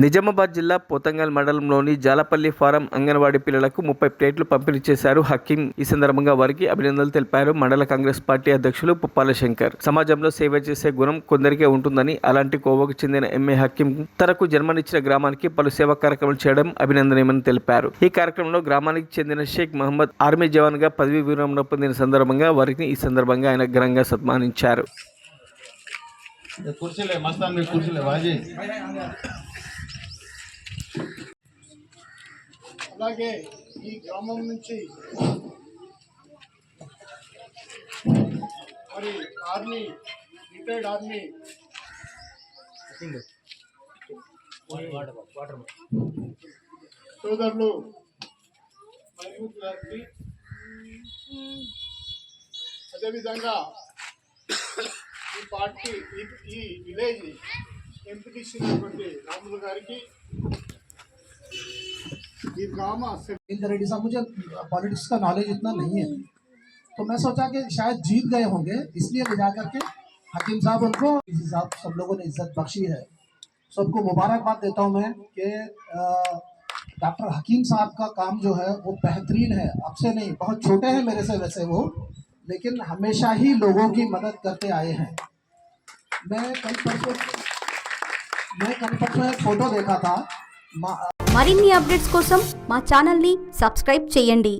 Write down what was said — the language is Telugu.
నిజామాబాద్ జిల్లా పోతంగల్ మండలంలోని జాలపల్లి ఫారం అంగన్వాడీ పిల్లలకు 30 ప్లేట్లు పంపిణీ చేశారు హకీం. ఈ సందర్భంగా వారికి అభినందనలు తెలిపారు మండల కాంగ్రెస్ పార్టీ అధ్యక్షులు పుప్పాల శంకర్. సమాజంలో సేవ చేసే గుణం కొందరికే ఉంటుందని, అలాంటి కోవకు చెందిన ఎంఏ హకీం తనకు జన్మనిచ్చిన గ్రామానికి పలు సేవా కార్యక్రమాలు చేయడం అభినందనీయమని తెలిపారు. ఈ కార్యక్రమంలో గ్రామానికి చెందిన షేక్ మహమ్మద్ ఆర్మీ జవాన్ గా పదవీ విరమణ పొందిన సందర్భంగా వారిని ఈ సందర్భంగా ఆయన ఘనంగా సన్మానించారు. అలాగే ఈ గ్రామం నుంచి మరి ఆర్మీ రిటైర్డ్ ఆర్మీ సోదరులు మహమూద్ గారికి, అదేవిధంగా ఈ పార్టీ ఈ విలేజ్ ఎంపీటీసీ రాములు గారికి, इंदर रेड्डी साहब, मुझे पॉलिटिक्स का नॉलेज इतना नहीं है, तो मैं सोचा कि शायद जीत गए होंगे, इसलिए ले जा करके हकीम साहब उनको इसी साहब सब लोगों ने इज्जत बख्शी है। सबको मुबारकबाद देता हूँ मैं कि डॉक्टर हकीम साहब का काम जो है वो बेहतरीन है। अब से नहीं, बहुत छोटे हैं मेरे से वैसे वो, लेकिन हमेशा ही लोगों की मदद करते आए हैं। मैं कल परसों एक फोटो देखा था। మరిన్ని అప్డేట్స్ కోసం మా ఛానల్ని సబ్స్క్రైబ్ చేయండి.